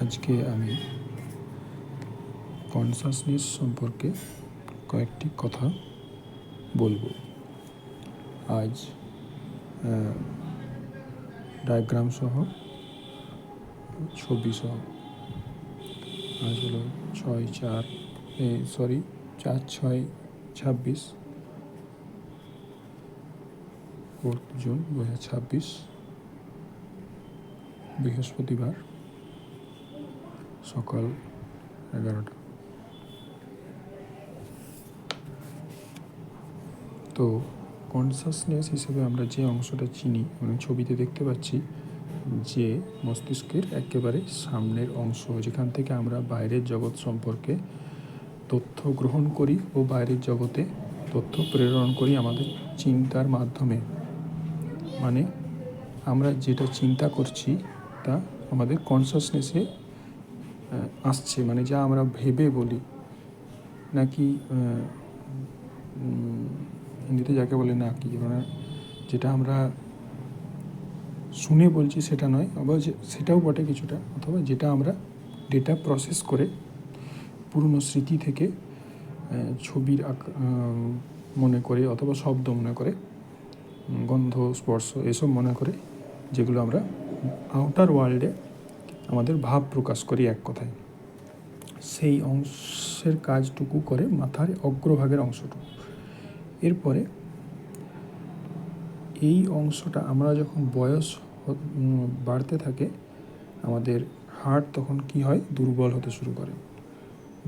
আজকে আমি কনসাসনেস সম্পর্কে কয়েকটি কথা বলবো। আজ ডায়াগ্রাম সহ ছবি সহ আজ হলো 4/6/26 জুন 2026 বৃহস্পতিবার সকাল 11টা। তো কনসাসনেস হিসেবে আমরা যে অংশটা চিনি, মানে ছবিতে দেখতে পাচ্ছি যে মস্তিষ্কের একেবারে সামনের অংশ, যেখান থেকে আমরা বাইরের জগৎ সম্পর্কে তথ্য গ্রহণ করি ও বাইরের জগতে তথ্য প্রেরণ করি আমাদের চিন্তার মাধ্যমে। মানে আমরা যেটা চিন্তা করছি তা আমাদের কনসাসনেসে আসছে, মানে যা আমরা ভেবে বলি, নাকি হিন্দিতে যাকে বলে না কি, মানে যেটা আমরা শুনে বলছি সেটা নয়, আবার সেটাও বটে কিছুটা, অথবা যেটা আমরা ডেটা প্রসেস করে পুরনো স্মৃতি থেকে ছবির মনে করে, অথবা শব্দ মনে করে, গন্ধ, স্পর্শ এসব মনে করে, যেগুলো আমরা আউটার ওয়ার্ল্ডে আমাদের ভাব প্রকাশ করি এক কথায়। সেই অংশের কাজটুকু করে মাথার অগ্রভাগের অংশটুকু। এরপরে এই অংশটা আমরা যখন বয়স বাড়তে থাকে, আমাদের হার্ট তখন কি হয়, দুর্বল হতে শুরু করে,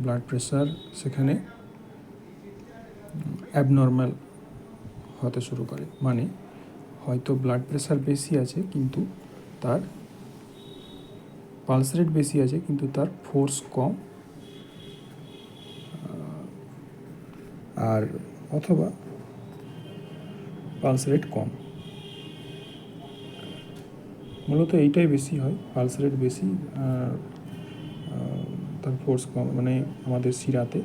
ব্লাড প্রেশার সেখানে অ্যাবনর্মাল হতে শুরু করে। মানে হয়তো ব্লাড প্রেশার বেশি আছে কিন্তু তার পালস রেট বেশি আছে, কিন্তু তার ফোর্স কম, আর অথবা পালস রেট কম। মূলত এইটাই বেশি হয়, পালস রেট বেশি, তার ফোর্স কম, মানে আমাদের শিরাতে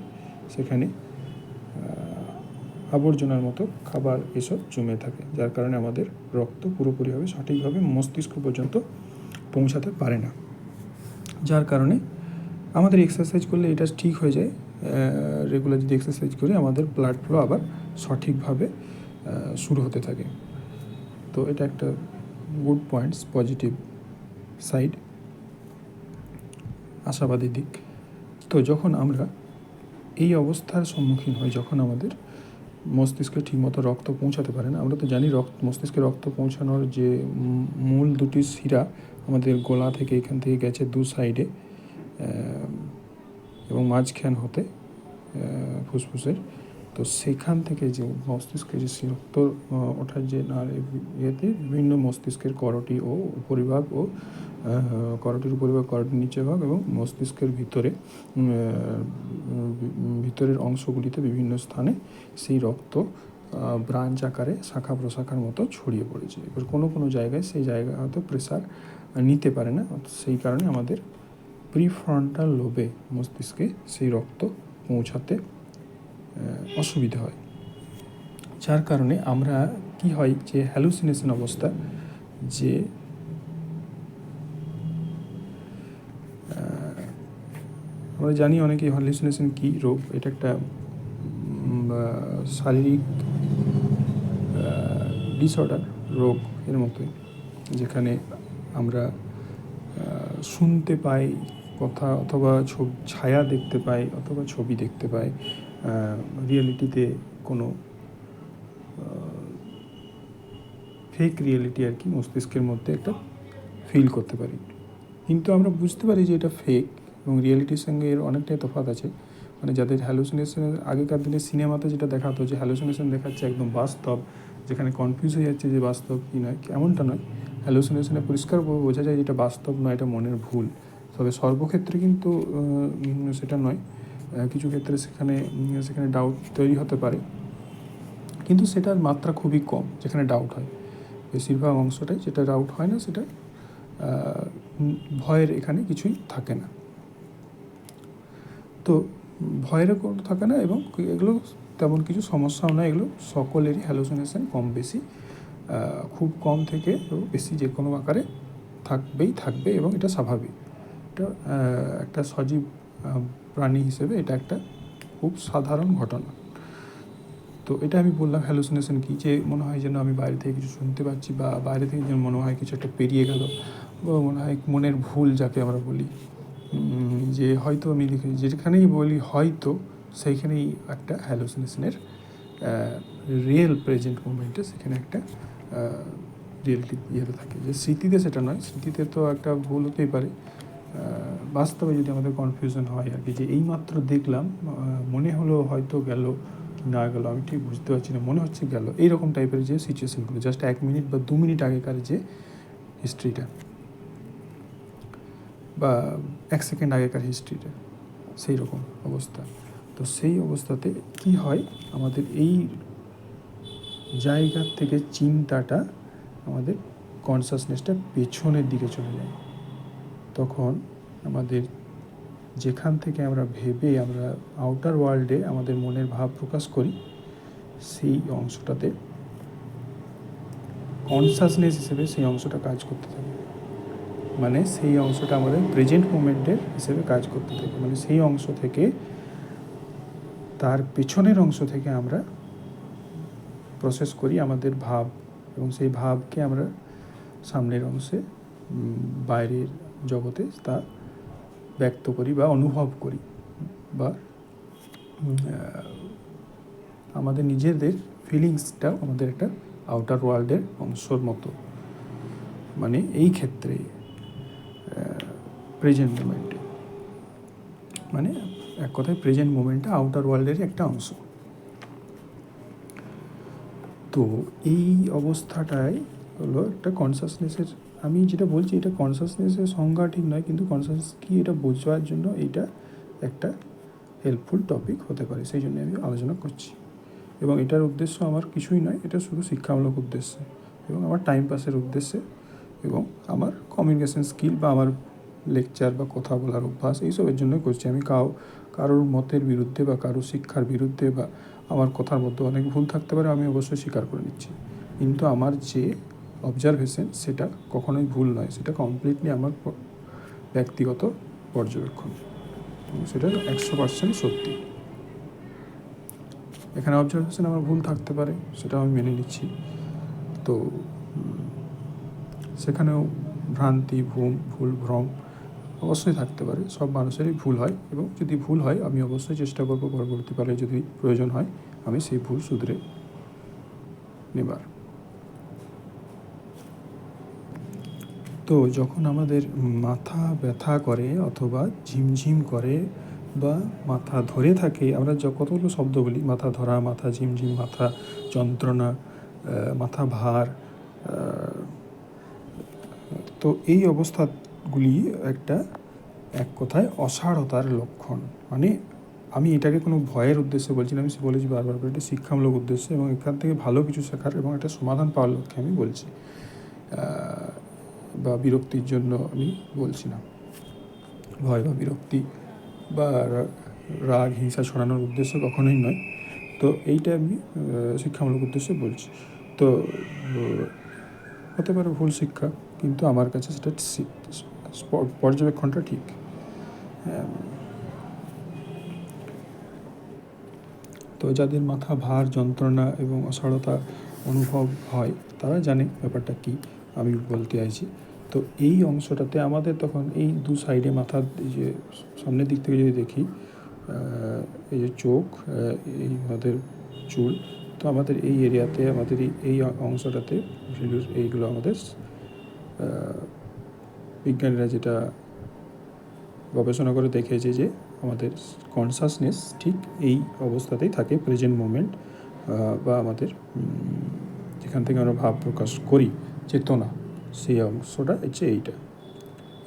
সেখানে আবর্জনার মতো খাবার এসব জমে থাকে, যার কারণে আমাদের রক্ত পুরোপুরিভাবে সঠিকভাবে মস্তিষ্ক পর্যন্ত পৌঁছাতে পারে না। যার কারণে আমাদের এক্সারসাইজ করলে এটা ঠিক হয়ে যায়। রেগুলার যদি এক্সারসাইজ করি, আমাদের ব্লাড ফ্লো আবার সঠিকভাবে শুরু হতে থাকে। তো এটা একটা গুড পয়েন্টস, পজিটিভ সাইড, আশাবাদী দিক। তো যখন আমরা এই অবস্থার সম্মুখীন হই, যখন আমাদের মস্তিষ্কে ঠিকমতো রক্ত পৌঁছাতে পারে না, আমরা তো জানি মস্তিষ্কে রক্ত পৌঁছানোর যে মূল দুটি শিরা আমাদের গলা থেকে এখান থেকে গেছে দু সাইডে, এবং মাঝখান হতে ফুসফুসের। তো সেখান থেকে যে মস্তিষ্কে যে রক্ত ওঠার যে ইয়েতে বিভিন্ন মস্তিষ্কের করটি ও উপরিভাগ ও করটির উপরিভাগ, করটির নিচে ভাগ এবং মস্তিষ্কের ভিতরের অংশগুলিতে বিভিন্ন স্থানে সেই রক্ত ব্রাঞ্চ আকারে শাখা প্রশাখার মতো ছড়িয়ে পড়েছে। এবার কোনো জায়গায় সেই জায়গায় হয়তো প্রেসার নিতে পারে না, সেই কারণে আমাদের প্রিফ্রন্টাল লোবে মস্তিষ্কে সেই রক্ত পৌঁছাতে অসুবিধা হয়। যার কারণে আমরা কি হয়, যে হ্যালুসিনেশন অবস্থা, যে আমরা জানি অনেকেই হ্যালুসিনেশন কি রোগ, এটা একটা শারীরিক ডিসঅর্ডার, রোগ এর মতোই, যেখানে আমরা শুনতে পাই কথা, অথবা ছায়া দেখতে পাই, অথবা ছবি দেখতে পাই, রিয়েলিটিতে কোনো ফেক রিয়েলিটি আর কি মস্তিষ্কের মধ্যে একটা ফিল করতে পারি। কিন্তু আমরা বুঝতে পারি যে এটা ফেক, এবং রিয়েলিটির সঙ্গে এর অনেকটাই তফাৎ আছে। মানে যাদের হ্যালুসিনেশনের, আগেকার দিনে সিনেমাতে যেটা দেখাতো যে হ্যালুসিনেশন দেখাচ্ছে একদম বাস্তব, যেখানে কনফিউজ হয়ে যাচ্ছে যে বাস্তব কি নয়, এমনটা নয়। হ্যালুসিনেশনে পরিষ্কার বোঝা যায় যে এটা বাস্তব নয়, এটা মনের ভুল। তবে সর্বক্ষেত্রে কিন্তু সেটা নয়, কিছু ক্ষেত্রে সেখানে ডাউট তৈরি হতে পারে, কিন্তু সেটার মাত্রা খুবই কম যেখানে ডাউট হয়। বেশিরভাগ অংশটাই যেটা ডাউট হয় না, সেটা ভয়ের এখানে কিছুই থাকে না। তো ভয়েরও কোনো থাকে না, এবং এগুলো তেমন কিছু সমস্যাও নয়। এগুলো সকলেরই হ্যালুসিনেশন কম বেশি, খুব কম থেকে বেশি যে কোনো আকারে থাকবে, এবং এটা স্বাভাবিক। একটা সজীব প্রাণী হিসেবে এটা একটা খুব সাধারণ ঘটনা। তো এটা আমি বললাম হ্যালুসিনেশন কি, যে মনে হয় যেন আমি বাইরে থেকে কিছু শুনতে পাচ্ছি, বা বাইরে থেকে যেন মনে হয় কিছু একটা পেরিয়ে গেল, বা মনে হয় মনের ভুল যাকে আমরা বলি, যে হয়তো আমি যেখানেই বলি হয়তো সেইখানেই একটা হ্যালুসিনেশনের রিয়েল প্রেজেন্ট মোমেন্টে সেখানে একটা রিয়েলিটি ইয়েতে থাকে। যে স্মৃতিতে সেটা নয়, স্মৃতিতে তো একটা ভুল হতেই পারে, বাস্তবে যদি আমাদের কনফিউশন হয় আর কি, যে এইমাত্র দেখলাম, মনে হলো হয়তো গেল না গেল আমি ঠিক বুঝতে পারছি না, মনে হচ্ছে গেল, এইরকম টাইপের যে সিচুয়েশানগুলো জাস্ট 1 মিনিট বা 2 মিনিট আগেকার যে হিস্ট্রিটা, বা 1 সেকেন্ড আগেকার হিস্ট্রিটা, সেই রকম অবস্থা। তো সেই অবস্থাতে কি হয়, আমাদের এই জায়গার থেকে চিন্তাটা, আমাদের কনসাসনেসটা পেছনের দিকে চলে যায়। তখন আমাদের যেখান থেকে আমরা ভেবে আমরা আউটার ওয়ার্ল্ডে আমাদের মনের ভাব প্রকাশ করি, সেই অংশটাতে কনসাসনেস হিসেবে সেই অংশটা কাজ করতে থাকে। মানে সেই অংশটা আমাদের প্রেজেন্ট মোমেন্টের হিসেবে কাজ করতে থাকে। মানে সেই অংশ থেকে, তার পেছনের অংশ থেকে আমরা প্রসেস করি আমাদের ভাব, এবং সেই ভাবকে আমরা সামনের অংশে, বাইরের জগতে তা ব্যক্ত করি বা অনুভব করি, বা আমাদের নিজেদের ফিলিংসটাও আমাদের একটা আউটার ওয়ার্ল্ডের অংশর মতো। মানে এই ক্ষেত্রে প্রেজেন্ট মোমেন্টে, মানে এক কথায় প্রেজেন্ট মোমেন্টটা আউটার ওয়ার্ল্ডের একটা অংশ। তো এই অবস্থাটাই হলো একটা কনসাসনেসের, আমি যেটা বলছি এটা কনসাসনেসের সংজ্ঞা ঠিক নয়, কিন্তু কনসাসনেস কি এটা বোঝার জন্য এইটা একটা হেল্পফুল টপিক হতে পারে, সেই জন্য আমি আলোচনা করছি। এবং এটার উদ্দেশ্য আমার কিছুই নয়, এটা শুধু শিক্ষামূলক উদ্দেশ্যে, এবং আমার টাইম পাসের উদ্দেশ্যে, এবং আমার কমিউনিকেশন স্কিল বা আমার লেকচার বা কথা বলার অভ্যাস, এইসবের জন্যই করছি। আমি কারোর মতের বিরুদ্ধে বা কারোর শিক্ষার বিরুদ্ধে, বা আমার কথার মধ্যে অনেক ভুল থাকতে পারে, আমি অবশ্যই স্বীকার করে নিচ্ছি, কিন্তু আমার যে অবজারভেশন সেটা কখনোই ভুল নয়, সেটা কমপ্লিটলি আমার ব্যক্তিগত পর্যবেক্ষণ, সেটা 100% সত্যি। এখানে অবজারভেশন আমার ভুল থাকতে পারে, সেটা আমি মেনে নিচ্ছি। তো সেখানেও ভ্রান্তি, ভুল ভ্রম অবশ্যই থাকতে পারে, সব মানুষেরই ভুল হয়, এবং যদি ভুল হয় আমি অবশ্যই চেষ্টা করব পরবর্তীকালে যদি প্রয়োজন হয় আমি সেই ভুল শুধরে নেবার। তো যখন আমাদের মাথা ব্যথা করে অথবা ঝিমঝিম করে বা মাথা ধরে থাকে, আমরা কতগুলো শব্দ বলি, মাথা ধরা, মাথা ঝিমঝিম, মাথা যন্ত্রণা, মাথা ভার, তো এই অবস্থাগুলি এক কথায় অসাড়তার লক্ষণ। মানে আমি এটাকে কোনো ভয়ের উদ্দেশ্যে বলছি না, আমি বলেছি বারবার করে এটা শিক্ষামূলক উদ্দেশ্যে, এবং এখান থেকে ভালো কিছু শেখার এবং একটা সমাধান পাওয়ার লক্ষ্যে আমি বলছি, বা বিরক্তির জন্য আমি বলছি না, ভয় বা বিরক্তি বা রাগ হিংসা ছড়ানোর উদ্দেশ্য কখনোই নয়। তো এইটা আমি শিক্ষামূলক উদ্দেশ্যে বলছি। তো হতে পারে ভুল শিক্ষা, কিন্তু আমার কাছে সেটা পর্যবেক্ষণটা ঠিক। তো যাদের মাথা ভার, যন্ত্রণা এবং অসাড়তা অনুভব হয় তারা জানে ব্যাপারটা কী আমি বলতে চাইছি। তো এই অংশটাতে আমাদের তখন এই দু সাইডে মাথার যে সামনের দিক থেকে যদি দেখি, এই যে চোখ, এই আমাদের চুল, তো আমাদের এই এরিয়াতে, আমাদের এই অংশটাতে এইগুলো আমাদের বিজ্ঞানীরা যেটা গবেষণা করে দেখেছে যে আমাদের কনসাসনেস ঠিক এই অবস্থাতেই থাকে, প্রেজেন্ট মোমেন্ট, বা আমাদের যেখান থেকে আমরা ভাব প্রকাশ করি, চেতনা, সেই অংশটা হচ্ছে এইটা।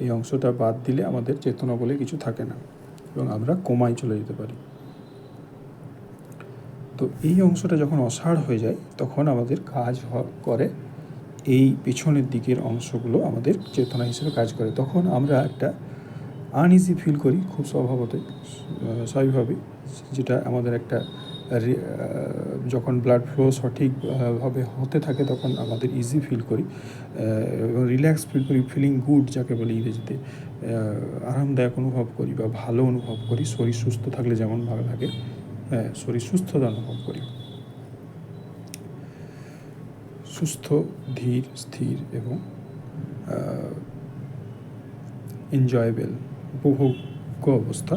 এই অংশটা বাদ দিলে আমাদের চেতনা বলে কিছু থাকে না, এবং আমরা কোমায় চলে যেতে পারি। তো এই অংশটা যখন অসাড় হয়ে যায় তখন আমাদের কাজ করে এই পিছনের দিকের অংশগুলো আমাদের চেতনা হিসেবে কাজ করে। তখন আমরা একটা আনইজি ফিল করি খুব স্বাভাবিকভাবে, যেটা আমাদের একটা যখন ব্লাড ফ্লো সঠিকভাবে হতে থাকে তখন আমাদের ইজি ফিল করি এবং রিল্যাক্স ফিল করি, ফিলিং গুড যাকে বলি ইংরেজিতে, আরামদায়ক অনুভব করি বা ভালো অনুভব করি। শরীর সুস্থ থাকলে যেমন ভালো লাগে, শরীর সুস্থতা অনুভব করি। সুস্থ, ধীর, স্থির এবং এনজয়েবল, উপভোগ্য অবস্থা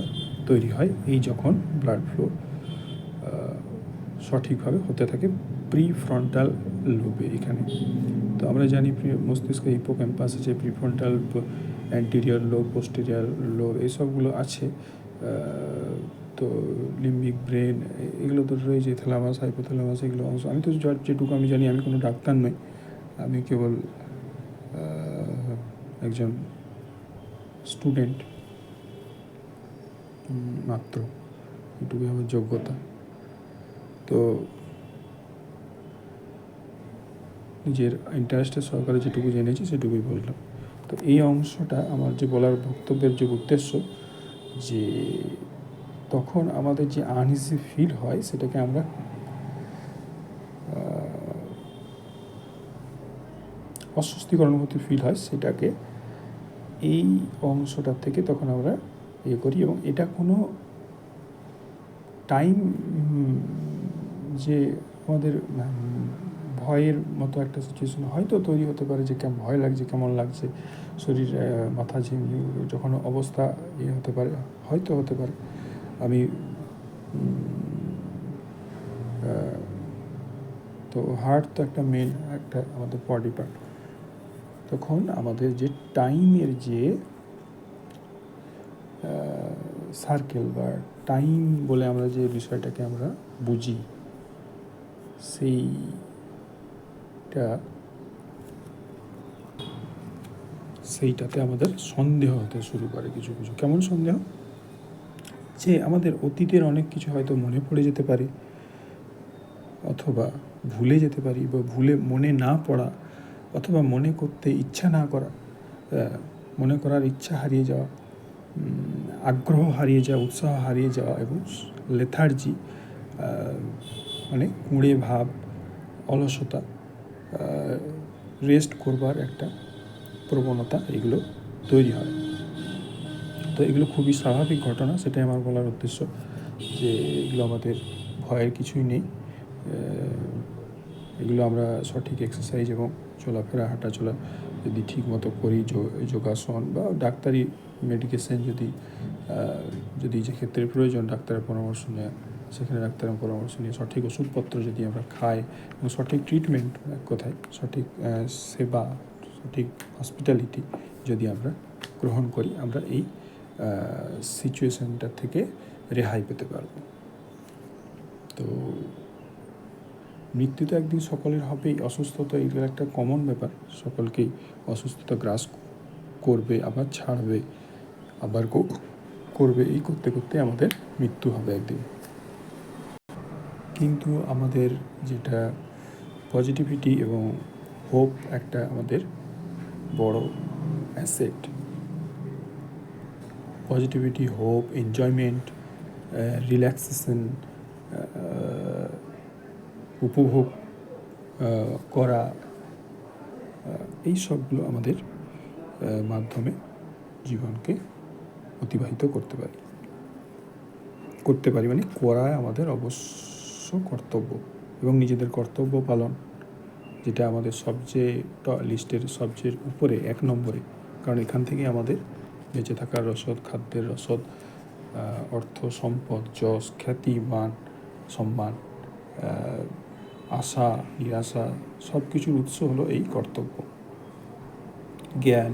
তৈরি হয় এই যখন ব্লাড ফ্লো সঠিকভাবে হতে থাকে প্রিফ্রন্টাল লোবে। এখানে তো আমরা জানি মস্তিষ্ক হিপোক্যাম্পাস আছে, prefrontal, anterior lobe, posterior lobe, এইসবগুলো আছে। তো লিম্বিক ব্রেন এগুলো তো রয়েছে, থ্যালামাস, হাইপোথ্যালামাস, এগুলো অংশ। আমি তো যেটুকু আমি জানি, আমি কোনো ডাক্তার নই, আমি কেবল একজন স্টুডেন্ট মাত্র, এটুকুই আমার যোগ্যতা। তো নিজের ইন্টারেস্টের সহকারে যেটুকু জেনেছি সেটুকুই বললাম। তো এই অংশটা আমার যে বলার বক্তব্যের যে উদ্দেশ্য, যে তখন আমাদের যে আনইজি ফিল হয় সেটাকে আমরা অস্বস্তিকর অনুভূতি ফিল হয়, সেটাকে এই অংশটার থেকে তখন আমরা করি। এবং এটা কোনো টাইম যে আমাদের ভয়ের মতো একটা সিচুয়েশন হয়তো তৈরি হতে পারে, যে কেমন ভয় লাগছে, কেমন লাগছে শরীর, মাথা ঝিমঝিম যখন অবস্থা হতে পারে, হয়তো হতে পারে। আমি তো হার্ট তো একটা মেন একটা আমাদের বডি পার্ট। তখন আমাদের যে টাইমের যে সার্কেল বা টাইম বলে আমরা যে বিষয়টাকে আমরা বুঝি, সেইটাতে আমাদের সন্দেহ হতে শুরু করে। কিছু কিছু কেমন সন্দেহ, যে আমাদের অতীতের অনেক কিছু হয়তো মনে পড়ে যেতে পারে, অথবা ভুলে যেতে পারি, বা মনে না পড়া, অথবা মনে করতে ইচ্ছা না করা, মনে করার ইচ্ছা হারিয়ে যাওয়া, আগ্রহ হারিয়ে যাওয়া, উৎসাহ হারিয়ে যাওয়া, এবং লেথার্জি মানে কুঁড়ে ভাব, অলসতা, রেস্ট করবার একটা প্রবণতা, এগুলো তৈরি হয়। তো এগুলো খুবই স্বাভাবিক ঘটনা, সেটাই আমার বলার উদ্দেশ্য, যে এগুলো আমাদের ভয়ের কিছুই নেই। এগুলো আমরা সঠিক এক্সারসাইজ এবং চলাফেরা, হাঁটাচলা যদি ঠিক মতো করি, যোগাসন বা ডাক্তারি মেডিকেশন যদি যে ক্ষেত্রে প্রয়োজন ডাক্তারের পরামর্শ নেওয়া, সেখানে ডাক্তারের পরামর্শ নিয়ে সঠিক ওষুধপত্র যদি আমরা খাই, এবং সঠিক ট্রিটমেন্ট, কোথায় সঠিক সেবা, সঠিক হসপিটালিটি যদি আমরা গ্রহণ করি, আমরা এই সিচুয়েশানটা থেকে রেহাই পেতে পারব। তো মৃত্যু তো একদিন সকলের হবেই, অসুস্থতা এগুলো একটা কমন ব্যাপার, সকলকেই অসুস্থতা গ্রাস করবে, আবার ছাড়বে, আবার করবে, এই করতে করতে আমাদের মৃত্যু হবে একদিন। কিন্তু আমাদের যেটা পজিটিভিটি এবং হোপ একটা আমাদের বড় asset. Positivity, hope, enjoyment, relaxation, উপভোগ করা, এই সবগুলো আমাদের মাধ্যমে জীবনকে অতিবাহিত করতে পারি মানে করায় আমাদের অবশ্য কর্তব্য, এবং নিজেদের কর্তব্য পালন, যেটা আমাদের সবচেয়ে লিস্টের সবচেয়ে উপরে 1 নম্বরে। কারণ এখান থেকে আমাদের বেঁচে থাকার রসদ, খাদ্যের রসদ, অর্থ, সম্পদ, যশ, খ্যাতি, মান, সম্মান, আশা, নিরাশা, সব কিছুর উৎস হলো এই কর্তব্য। জ্ঞান,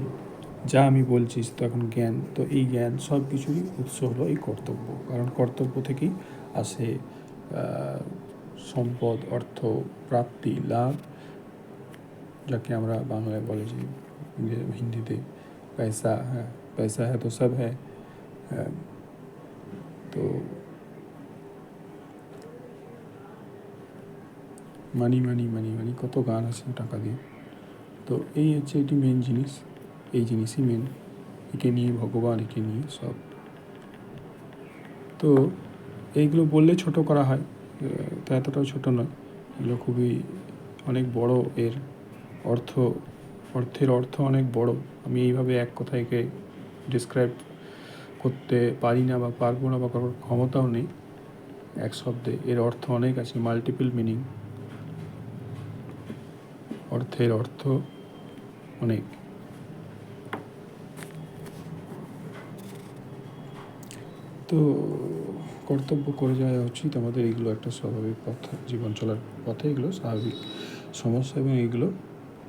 যা আমি বলছি তো এখন জ্ঞান, তো এই জ্ঞান সব কিছুরই উৎস হলো এই কর্তব্য। কারণ কর্তব্য থেকেই আসে সম্পদ, অর্থ, প্রাপ্তি, লাভ, যাকে আমরা বাংলায় বলে যে হিন্দিতে পয়সা, হ্যাঁ পয়সা হ্যাঁ তো সব হ্যাঁ। তো মানি মানি মানি মানি কত গান আছে টাকা দিয়ে। তো এই হচ্ছে এটি মেন জিনিস, এই জিনিসই মেন, একে নিয়ে ভগবান, একে নিয়ে সব। তো এইগুলো বললে ছোট করা হয়, তা এতটাও ছোটো নয়, এগুলো খুবই অনেক বড়। এর অর্থের অর্থ অনেক বড়। আমি এইভাবে এক কথায় একে ডিসক্রাইব করতে পারি না বা পারবো না বা কারোর ক্ষমতাও নেই এক শব্দে। এর অর্থ অনেক আছে, মাল্টিপল মিনিং। অর্থের অর্থ অনেক। তো কর্তব্য করে যাওয়া উচিত আমাদের, এগুলো একটা স্বাভাবিক পথ, জীবন চলার পথে এগুলো স্বাভাবিক সমস্যা, এবং এগুলো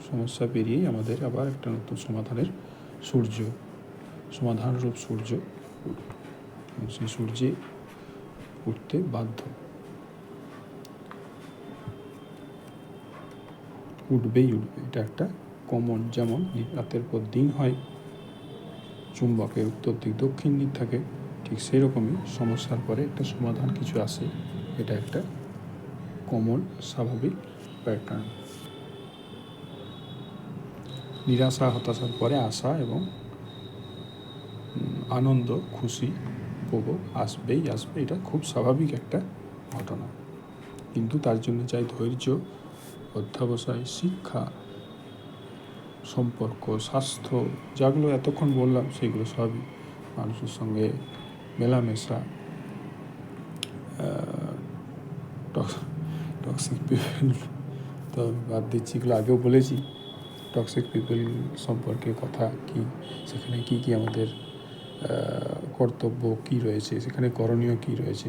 সমস্যা পেরিয়েই আমাদের আবার একটা নতুন সমাধানরূপ সূর্য সেই সূর্যে উঠতে বাধ্য, উঠবেই উঠবে। এটা একটা কমন, যেমন রাতের পর দিন হয়, চুম্বকের উত্তর দিক দক্ষিণ দিক থাকে, ঠিক সেরকমই সমস্যার পরে একটা সমাধান কিছু আসে। এটা একটা কমন স্বাভাবিক প্যাটার্ন। নিরাশা হতাশার পরে আশা এবং আনন্দ খুশি উপভোগ আসবেই আসবে, এটা খুব স্বাভাবিক একটা ঘটনা। কিন্তু তার জন্য চাই ধৈর্য, অধ্যবসায়, শিক্ষা, সম্পর্ক, স্বাস্থ্য, যাগুলো এতক্ষণ বললাম সেগুলো সবই, মানুষের সঙ্গে মেলামেশা, টক্সিক পিপল তো আমি বাদ দিচ্ছি, এগুলো আগেও বলেছি। টক্সিক পিপল সম্পর্কে কথা কি, সেখানে কি কি আমাদের কর্তব্য কি রয়েছে, সেখানে করণীয় কি রয়েছে,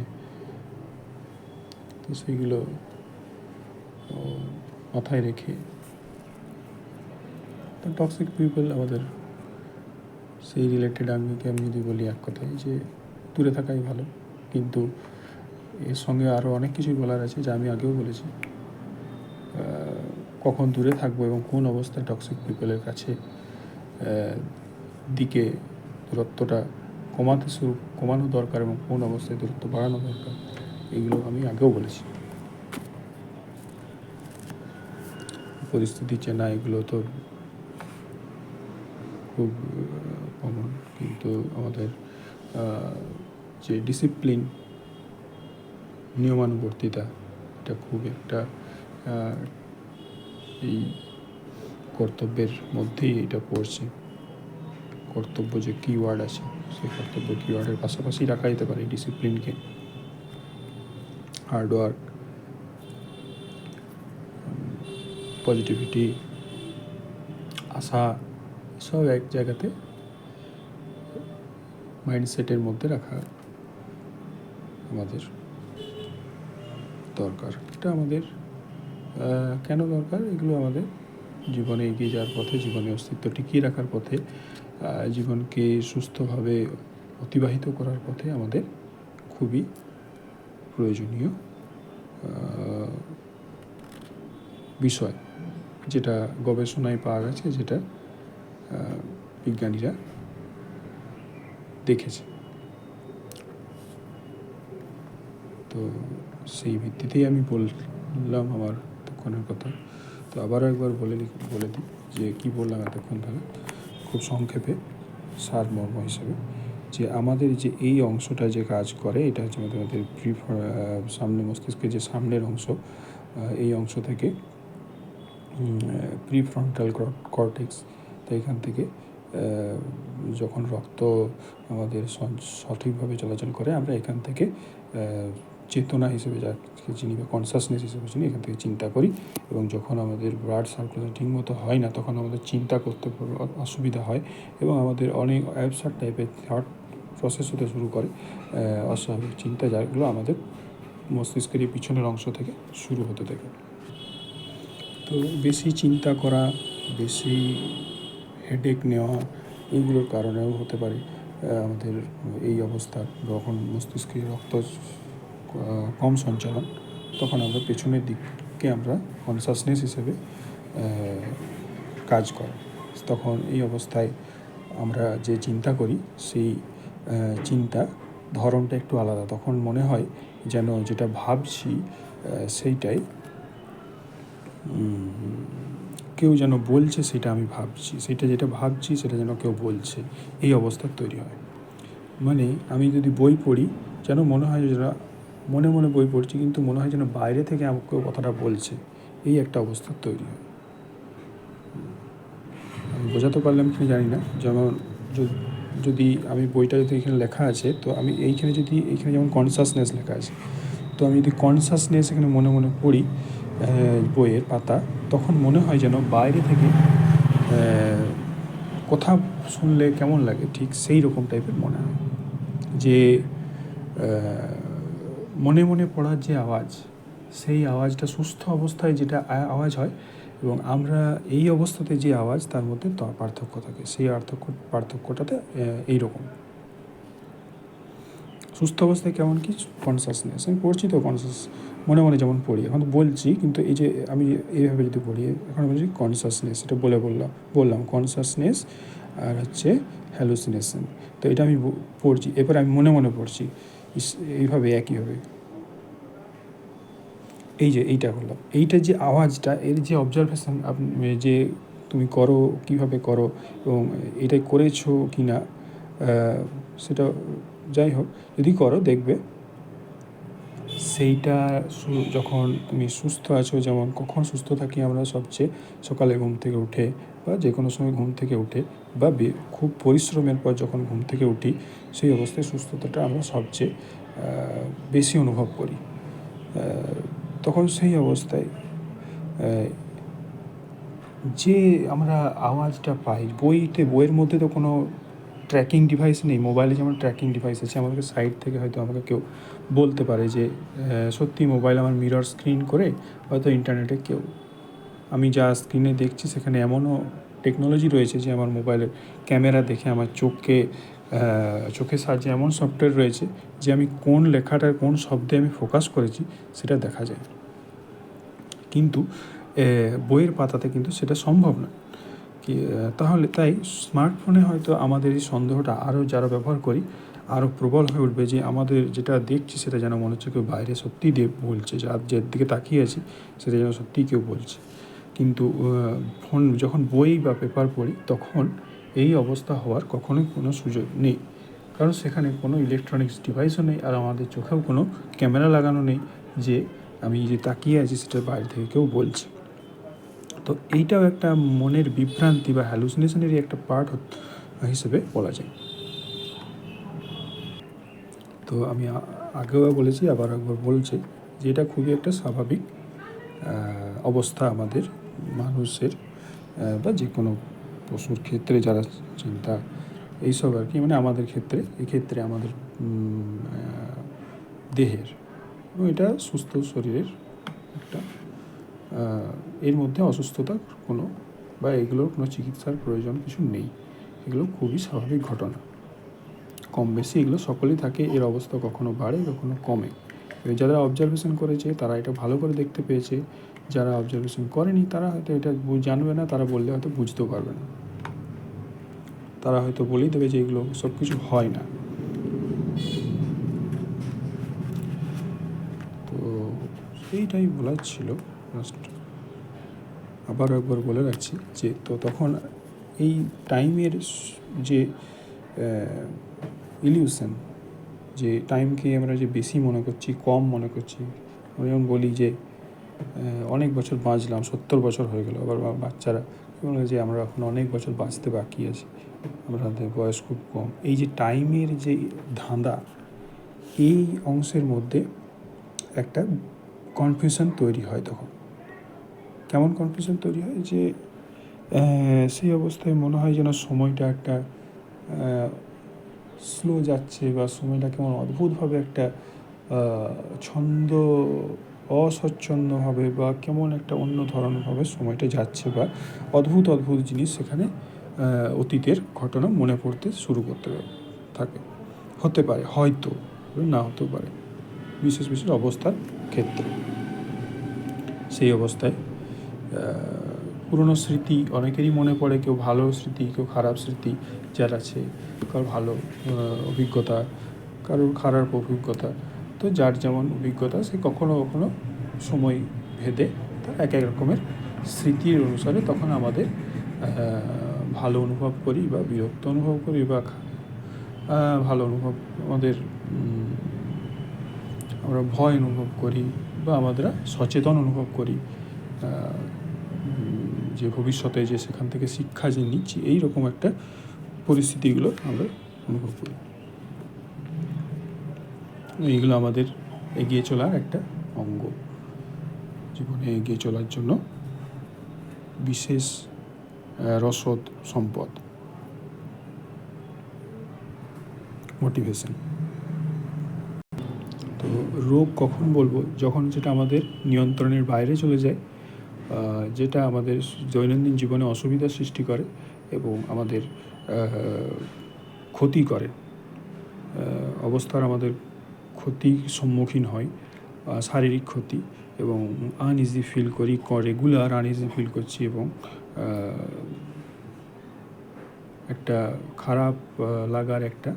তো সেইগুলো মাথায় রেখে, তো টক্সিক পিপল আমাদের সেই রিলেটেড আমি যদি বলি এক কথায় যে দূরে থাকাই ভালো। কিন্তু এর সঙ্গে আরও অনেক কিছুই বলার আছে, যা আমি আগেও বলেছি। কখন দূরে থাকবো এবং কোন অবস্থায় টক্সিক পিপলের কাছে দিকে দূরত্বটা কমানো দরকার এবং কোন অবস্থায় দূরত্ব বাড়ানো দরকার, এগুলো আমি আগেও বলেছি। পরিস্থিতি চেনা, এগুলো তো খুব কমন, কিন্তু আমাদের যে ডিসিপ্লিন, নিয়মানুবর্তিতা, এটা খুব একটা এই কর্তব্যের মধ্যেই এটা পড়ছে। কর্তব্য যে কিওয়ার্ড আছে, সেই কর্তব্য কিওয়ার্ডের পাশাপাশি রাখা যেতে পারে ডিসিপ্লিনকে। হার্ডওয়ার্ক, পজিটিভিটি, আশা, সব এক জায়গাতে মাইন্ডসেটের মধ্যে রাখা আমাদের দরকার। এটা আমাদের কেন দরকার? এগুলো আমাদের জীবনে এগিয়ে যাওয়ার পথে, জীবনে অস্তিত্ব টিকিয়ে রাখার পথে, জীবনকে সুস্থভাবে অতিবাহিত করার পথে আমাদের খুবই প্রয়োজনীয় বিষয়, যেটা গবেষণায় পাওয়া গেছে, যেটা বিজ্ঞানীরা দেখেছে। তো সেই ভিত্তিতেই আমি বললাম আমার এতক্ষণের কথা। তো আবারও একবার বলে দিই যে কী বললাম এতক্ষণ ধরে, খুব সংক্ষেপে সারমর্ম হিসেবে, যে আমাদের যে এই অংশটা যে কাজ করে, এটা হচ্ছে আমাদের সামনে মস্তিষ্কের যে সামনের অংশ, এই অংশ থেকে প্রিফ্রন্টাল কর্টেক্স। তো এখান থেকে যখন রক্ত আমাদের সঠিকভাবে চলাচল করে, আমরা এখান থেকে চেতনা হিসেবে যাকে চিনি বা কনসাসনেস হিসেবে চিনি, এখান থেকে চিন্তা করি। এবং যখন আমাদের ব্লাড সার্কুলেশন ঠিকমতো হয় না, তখন আমাদের চিন্তা করতে অসুবিধা হয় এবং আমাদের অনেক অ্যাবসার্ড টাইপের থট প্রসেস হতে শুরু করে, অস্বাভাবিক চিন্তা, যাগুলো আমাদের মস্তিষ্কের এই পিছনের অংশ থেকে শুরু হতে থাকে। তো বেশি চিন্তা করা, বেশি হেডেক নেওয়া, এইগুলোর কারণেও হতে পারে আমাদের এই অবস্থা। যখন মস্তিষ্কে রক্ত কম সঞ্চালন, তখন আমরা পেছনের দিককে আমরা কনসাসনেস হিসেবে কাজ করে। তখন এই অবস্থায় আমরা যে চিন্তা করি, সেই চিন্তা ধরনটা একটু আলাদা। তখন মনে হয় যেন যেটা ভাবছি সেইটাই কেউ যেন বলছে, সেটা আমি ভাবছি, সেটা যেটা ভাবছি সেটা যেন কেউ বলছে, এই অবস্থা তৈরি হয়। মানে আমি যদি বই পড়ি, যেন মনে হয় যেটা মনে মনে বই পড়ছি, কিন্তু মনে হয় যেন বাইরে থেকে আমাকে কথাটা বলছে, এই একটা অবস্থা তৈরি হয়। আমি বোঝাতে পারলাম কি জানি না। যেমন যদি আমি বইটা যদি এখানে লেখা আছে, তো আমি এইখানে যেমন কনসাসনেস লেখা আছে, তো আমি যদি কনসাসনেস এখানে মনে মনে পড়ি বইয়ের পাতা, তখন মনে হয় যেন বাইরে থেকে কথা শুনলে কেমন লাগে, ঠিক সেই রকম টাইপের মনে হয়। যে মনে মনে পড়ার যে আওয়াজ, সেই আওয়াজটা সুস্থ অবস্থায় যেটা আওয়াজ হয়, এবং আমরা এই অবস্থাতে যে আওয়াজ, তার মধ্যে পার্থক্য থাকে। সেই পার্থক্যটাতে এইরকম। সুস্থ অবস্থায় কেমন কি কনসাসনেস, আমি পড়ছি তো মনে মনে যেমন পড়ি, এখন তো বলছি, কিন্তু এই যে আমি এইভাবে যদি পড়ি, এখন বলছি কনসাসনেস, এটা বললাম কনসাসনেস আর হচ্ছে হ্যালুসিনেশন। তো এটা আমি পড়ছি, এরপর আমি মনে মনে পড়ছি এইভাবে একইভাবে। এই যে এইটা হলো, এইটা যে আওয়াজটা, এর যে অবজারভেশন যে তুমি করো, কীভাবে করো, এবং এটাই করেছো কি না, সেটা যাই হোক, যদি করো দেখবে সেইটা যখন তুমি সুস্থ আছো, যেমন কখন সুস্থ থাকি আমরা সবচেয়ে, সকালে ঘুম থেকে উঠে, বা যে কোনো সময় ঘুম থেকে উঠে, বা খুব পরিশ্রমের পর যখন ঘুম থেকে উঠি, সেই অবস্থায় সুস্থতাটা আমরা সবচেয়ে বেশি অনুভব করি। তখন সেই অবস্থায় যে আমরা আওয়াজটা পাই, বইয়ের মধ্যে তো কোনো ট্র্যাকিং ডিভাইস নেই। মোবাইলে যেমন ট্র্যাকিং ডিভাইস আছে, আমাদেরকে সাইড থেকে হয়তো আমাকে কেউ বলতে পারে যে সত্যি মোবাইল আমার মিরর স্ক্রিন করে, হয়তো ইন্টারনেটে কেউ, আমি যা স্ক্রিনে দেখছি সেখানে এমনও টেকনোলজি রয়েছে যে আমার মোবাইলের ক্যামেরা দেখে আমার চোখের সাহায্যে এমন সফটওয়্যার রয়েছে যে আমি কোন লেখাটার কোন শব্দে আমি ফোকাস করেছি সেটা দেখা যায়। কিন্তু বইয়ের পাতাতে কিন্তু সেটা সম্ভব না। তাহলে তাই স্মার্টফোনে হয়তো আমাদের এই সন্দেহটা আরও যারা ব্যবহার করি আরও প্রবল হয়ে উঠবে, যে আমাদের যেটা দেখছি সেটা যেন মনে হচ্ছে কেউ বাইরে সত্যিই বলছে, যার দিকে তাকিয়ে আছি সেটা যেন সত্যিই কেউ বলছে। কিন্তু যখন বই বা পেপার পড়ি, তখন এই অবস্থা হওয়ার কখনোই কোনো সুযোগ নেই, কারণ সেখানে কোনো ইলেকট্রনিক্স ডিভাইসও নেই, আর আমাদের চোখেও কোনো ক্যামেরা লাগানো নেই যে আমি যে তাকিয়ে আছি সেটা বাইরে থেকে কেউ বলছে। তো এইটাও একটা মনের বিভ্রান্তি বা হ্যালুসিনেশনেরই একটা পার্ট হিসেবে বলা যায়। তো আমি আগেও বলেছি, আবার একবার বলছি, যে এটা খুবই একটা স্বাভাবিক অবস্থা আমাদের মানুষের, বা যে কোনো পশুর ক্ষেত্রে যারা চিন্তা এইসব আর কি, মানে আমাদের ক্ষেত্রে, এক্ষেত্রে আমাদের দেহের, এবং এটা সুস্থ শরীরের একটা, এর মধ্যে অসুস্থতার কোনো বা এগুলোর কোনো চিকিৎসার প্রয়োজন কিছু নেই। এগুলো খুবই স্বাভাবিক ঘটনা, কম বেশি এগুলো সকলেই থাকে। এর অবস্থা কখনো বাড়ে, কখনো কমে। যারা অবজারভেশন করেছে তারা এটা ভালো করে দেখতে পেয়েছে, যারা অবজারভেশন করেনি তারা হয়তো এটা জানবে না, তারা বললে হয়তো বুঝতেও পারবে না, তারা হয়তো বলেই দেবে যে এগুলো সব কিছু হয় না। তো সেইটাই বলার ছিল। আবারও একবার বলে রাখছি যে, তো তখন এই টাইমের যে ইলিউশন, যে টাইমকে আমরা যে বেশি মনে করছি, কম মনে করছি, আমি যেমন বলি যে অনেক বছর বাঁচলাম, 70 বছর হয়ে গেল, আবার বাচ্চারা বলে যে আমরা এখন অনেক বছর বাঁচতে বাকি আছে, আমাদের বয়স খুব কম। এই যে টাইমের যে ধাঁধা, এই অংশের মধ্যে একটা কনফিউশন তৈরি হয়। তখন কেমন কনফিউশন তৈরি হয়, যে সেই অবস্থায় মনে হয় যেন সময়টা একটা স্লো যাচ্ছে, বা সময়টা কেমন অদ্ভুতভাবে একটা ছন্দ, অস্বচ্ছন্দভাবে, বা কেমন একটা অন্য ধরনেরভাবে সময়টা যাচ্ছে, বা অদ্ভুত জিনিস সেখানে অতীতের ঘটনা মনে পড়তে শুরু করতে থাকে। হতে পারে, হয়তো না হতেও পারে, বিশেষ অবস্থার ক্ষেত্রে। সেই অবস্থায় পুরনো স্মৃতি অনেকেরই মনে পড়ে, কেউ ভালো স্মৃতি, কেউ খারাপ স্মৃতি, যার আছে কারো ভালো অভিজ্ঞতা, কারোর খারাপ অভিজ্ঞতা। তো যার যেমন অভিজ্ঞতা, সে কখনো সময় ভেদে তার এক রকমের স্মৃতির অনুসারে তখন আমাদের ভালো অনুভব করি, বা বিরক্ত অনুভব করি, বা ভালো অনুভব আমাদের আমরা ভয় অনুভব করি বা আমরা সচেতন অনুভব করি যে ভবিষ্যতে যে সেখান থেকে শিক্ষা যে নিচ্ছি, এইরকম একটা পরিস্থিতিগুলো আমরা অনুভব করি। এইগুলো আমাদের এগিয়ে চলার একটা অঙ্গ, জীবনে এগিয়ে চলার জন্য বিশেষ রসদ সম্পদ, মোটিভেশন। তো রোগ কখন বলবো? যখন যেটা আমাদের নিয়ন্ত্রণের বাইরে চলে যায়, যেটা আমাদের দৈনন্দিন জীবনে অসুবিধার সৃষ্টি করে এবং আমাদের ক্ষতি করে, অবস্থার আমাদের ক্ষতির সম্মুখীন হয়, শারীরিক ক্ষতি, এবং আনইজি ফিল করি, রেগুলার আনইজি ফিল করছি, এবং একটা খারাপ লাগার একটা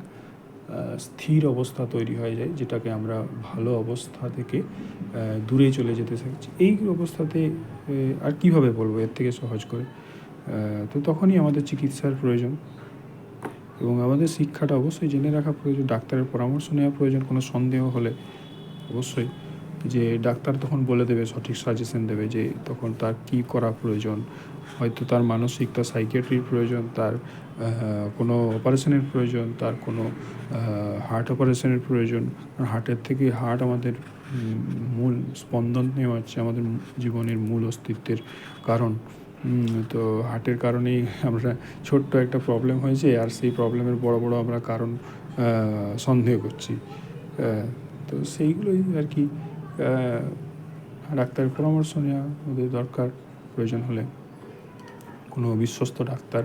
স্থির অবস্থা তৈরি হয়ে যায়, যেটাকে আমরা ভালো অবস্থা থেকে দূরে চলে যেতে চাইছি। এই অবস্থাতে আর কীভাবে বলবো এর থেকে সহজ করে? তো তখনই আমাদের চিকিৎসার প্রয়োজন, এবং আমাদের শিক্ষাটা অবশ্যই জেনে রাখা প্রয়োজন, ডাক্তারের পরামর্শ নেওয়া প্রয়োজন। কোনো সন্দেহ হলে অবশ্যই যে ডাক্তার তখন বলে দেবে, সঠিক সাজেশন দেবে যে তখন তার কী করা প্রয়োজন। হয়তো তার মানসিক, তার সাইকিয়াট্রির প্রয়োজন, তার কোনো অপারেশনের প্রয়োজন, তার কোনো হার্ট অপারেশনের প্রয়োজন। হার্টের থেকে হার্ট আমাদের মূল স্পন্দন নেওয়া হচ্ছে আমাদের জীবনের মূল অস্তিত্বের কারণ। তো হার্টের কারণেই আমরা ছোট্ট একটা প্রবলেম হয়েছে, আর সেই প্রবলেমের বড় বড় আমরা কারণ সন্দেহ করছি। তো সেইগুলোই আর কি ডাক্তারের পরামর্শ নেওয়া আমাদের দরকার। প্রয়োজন হলে কোনো বিশ্বস্ত ডাক্তার,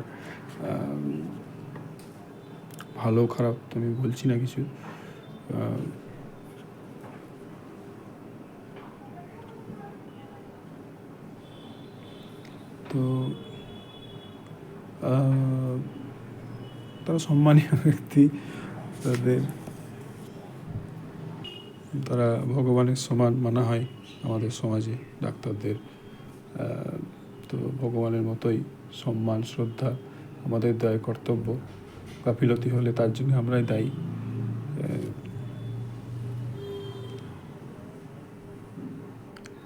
ভালো খারাপ তো আমি বলছি না কিছু, তো তারা সম্মানীয় ব্যক্তি, তারা ভগবানের সমান মানা হয় আমাদের সমাজে ডাক্তারদের। তো ভগবানের মতোই সম্মান, শ্রদ্ধা আমাদের দায়, কর্তব্য। গাফিলতি হলে তার জন্য আমরাই দায়ী।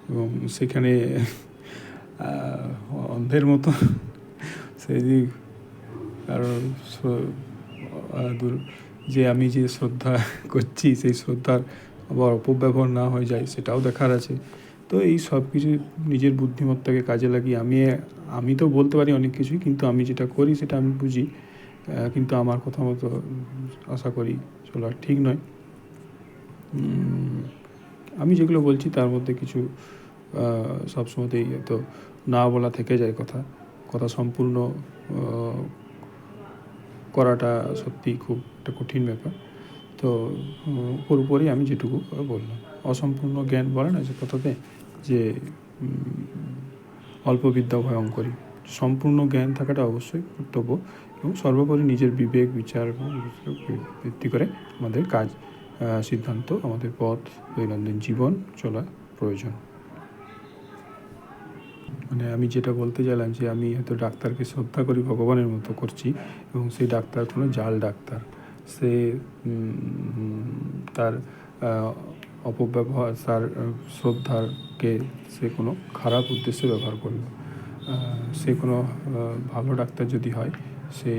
এবং সেখানে অন্ধের মতো সেই যে কারণ যে আমি যে শ্রদ্ধা করছি সেই শ্রদ্ধার আবার অপব্যবহার না হয়ে যায়, সেটাও দেখার আছে। তো এই সব কিছু নিজের বুদ্ধিমত্তাকে কাজে লাগিয়ে আমি তো বলতে পারি অনেক কিছুই, কিন্তু আমি যেটা করি সেটা আমি বুঝি, কিন্তু আমার কথা মতো আশা করি চলা ঠিক নয়। আমি যেগুলো বলছি তার মধ্যে কিছু সবসময়তেই তো না বলা থেকে যায়, কথা সম্পূর্ণ করাটা সত্যিই খুব একটা কঠিন ব্যাপার। তো পুরোপুরি আমি যেটুকু বললাম, অসম্পূর্ণ জ্ঞান বলে না যে কথাতে, যে অল্প বিদ্যা ভয়ঙ্করী। সম্পূর্ণ জ্ঞান থাকাটা অবশ্যই কর্তব্য, এবং সর্বোপরি নিজের বিবেক, বিচার ভিত্তি করে আমাদের কাজ, সিদ্ধান্ত, আমাদের পথ, দৈনন্দিন জীবন চলা প্রয়োজন। মানে আমি যেটা বলতে চাইলাম যে আমি হয়তো ডাক্তারকে শ্রদ্ধা করি, ভগবানের মতো করছি, এবং সেই ডাক্তার কোনো জাল ডাক্তার। সে তার অপব্যবহার, তার শ্রদ্ধাকে সে কোনো খারাপ উদ্দেশ্যে ব্যবহার করলো। সে কোনো ভালো ডাক্তার যদি হয়, সে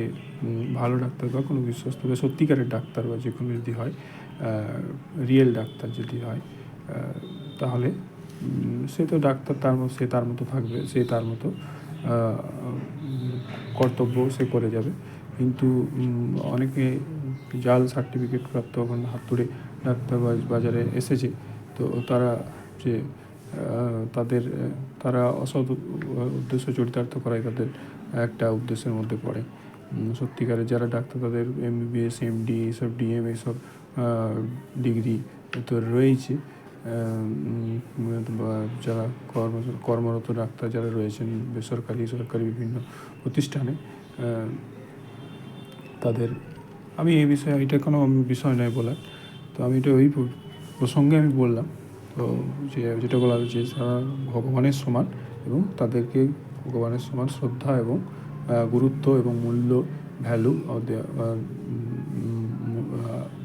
ভালো ডাক্তার বা কোনো বিশ্বস্ত বা সত্যিকারের ডাক্তার বা যে কোনো যদি হয়, রিয়েল ডাক্তার যদি হয়, তাহলে সে তো ডাক্তার, সে তার মতো থাকবে, সে তার মতো কর্তব্য সে করে যাবে। কিন্তু অনেকে জাল সার্টিফিকেট প্রাপ্ত এখন হাতুড়ে ডাক্তার বাজারে এসেছে, তো তারা যে তারা অসৎ উদ্দেশ্য চরিতার্থ করায় তাদের একটা উদ্দেশ্যের মধ্যে পড়ে। সত্যিকারের যারা ডাক্তার, তাদের MBBS, MD, এসব DM, এসব ডিগ্রি তো রয়েছে, বা যারা কর্মরত ডাক্তার যারা রয়েছেন বেসরকারি, সরকারি বিভিন্ন প্রতিষ্ঠানে, তাদের আমি এই বিষয়ে, এটা কোনো বিষয় নয় বলার, তো আমি এটা ওই প্রসঙ্গে আমি বললাম। তো যেটা বলা হচ্ছে, তারা ভগবানের সমান, এবং তাদেরকে ভগবানের সমান শ্রদ্ধা এবং গুরুত্ব এবং মূল্য, ভ্যালু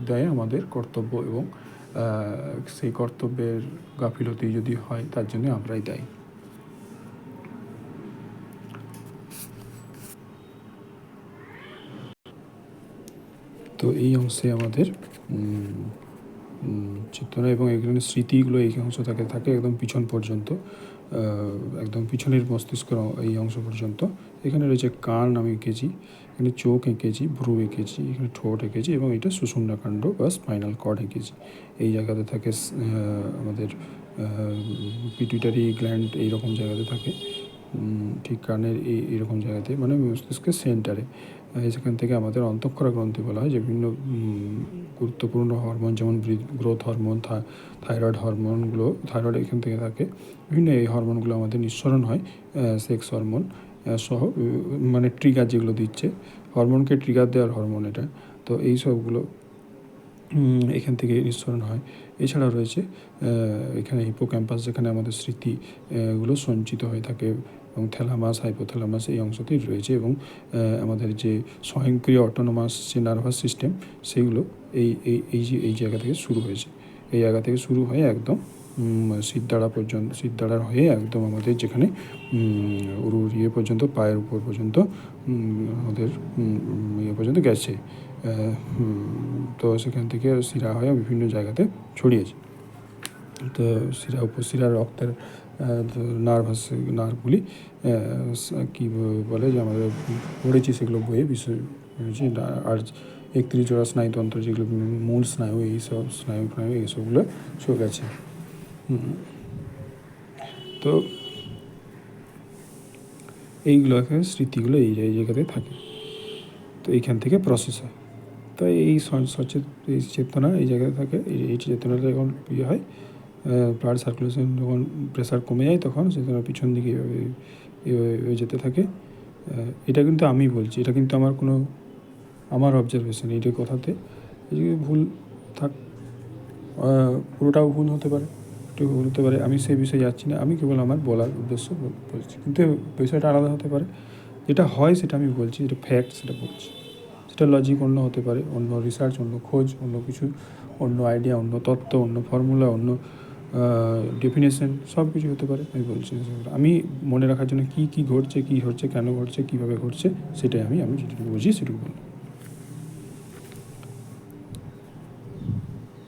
দেয় আমাদের কর্তব্য এবং সেই কর্তব্যের গাফিলতি যদি হয় তার জন্য আমরাই দায়ী। তো এই অংশে আমাদের চেতনা এবং এখানে স্মৃতিগুলো এই অংশ থাকে একদম পিছন পর্যন্ত, একদম পিছনের মস্তিষ্কের এই অংশ পর্যন্ত। এখানে রয়েছে কান আমি এঁকেছি, এখানে চোখ এঁকেছি, ভ্রু এঁকেছি, এখানে ঠোঁট এঁকেছি এবং এটা সুষুম্নাকাণ্ড বা স্পাইনাল কর্ড এঁকেছি। এই জায়গাতে থাকে আমাদের পিটুইটারি গ্ল্যান্ড, এইরকম জায়গাতে থাকে, ঠিক কানের এইরকম জায়গাতে, মানে মস্তিষ্কের সেন্টারে। সেখান থেকে আমাদের অন্তঃক্ষরা গ্রন্থি বলা হয়, যে বিভিন্ন গুরুত্বপূর্ণ হরমোন যেমন গ্রোথ হরমোন, থাইরয়েড হরমোনগুলো, থাইরয়েড এখান থেকে থাকে, বিভিন্ন এই হরমোনগুলো আমাদের নিঃসরণ হয়, সেক্স হরমোন সহ, মানে ট্রিগার যেগুলো দিচ্ছে, হরমোনকে ট্রিগার দেওয়ার হরমোন এটা। তো এই সবগুলো এখান থেকে নিঃসরণ হয়। এছাড়া রয়েছে এখানে হিপোক্যাম্পাস, যেখানে আমাদের স্মৃতিগুলো সঞ্চিত হয়ে থাকে, এবং থ্যালামাস, হাইপোথ্যালামাস এই অংশতেই রয়েছে, এবং আমাদের যে স্বয়ংক্রিয় অটোনোমাস যে নার্ভাস সিস্টেম, সেগুলো এই জায়গা থেকে শুরু হয়েছে। এই জায়গা থেকে শুরু হয়ে একদম সিদ্ধাড়া পর্যন্ত, সিদ্ধাড়ার হয়ে একদম আমাদের যেখানে ইয়ে পর্যন্ত, পায়ের উপর পর্যন্ত আমাদের ইয়ে পর্যন্ত গেছে। তো সেখান থেকে শিরা হয়ে বিভিন্ন জায়গাতে ছড়িয়েছে। তো শিরা, উপশিরা, রক্তের নার্ভগুলি কী বলে, যে আমাদের পড়েছি সেগুলো বইয়ে, বিষয় হয়েছে। আর 31 জোড়া স্নায়ুতন্ত্র, যেগুলো মূল স্নায়ু, এইসব স্নায়ু এইসবগুলো চলে গেছে। তো এইগুলো এখানে স্মৃতিগুলো এই জায়গাতে থাকে, তো এইখান থেকে প্রসেস হয়। তো এই চেতনা এই জায়গায় থাকে। এই চেতনাটা যখন ইয়ে হয়, ব্লাড সার্কুলেশন যখন প্রেশার কমে যায়, তখন চেতনা পিছন দিকে যেতে থাকে। এটা কিন্তু আমি বলছি, এটা কিন্তু আমার অবজারভেশন, এইটার কথাতে ভুল থাক, পুরোটাও ভুল হতে পারে, একটু ভুল হতে পারে, আমি সেই বিষয়ে যাচ্ছি না, আমি কেবল আমার বলার উদ্দেশ্য বলছি। কিন্তু বিষয়টা আলাদা হতে পারে, যেটা হয় সেটা আমি বলছি, যেটা ফ্যাক্ট সেটা বলছি। সেটা লজিক অন্য হতে পারে, অন্য রিসার্চ, অন্য খোঁজ, অন্য কিছু, অন্য আইডিয়া, অন্য তত্ত্ব, অন্য ফর্মুলা, অন্য ডেফিনেশন, সব কিছু হতে পারে। আমি বলছি আমি মনে রাখার জন্য কী ঘটছে, কী হচ্ছে, কেন ঘটছে, কীভাবে ঘটছে, সেটাই আমি যেটুকু বুঝি সেটুকু বলি।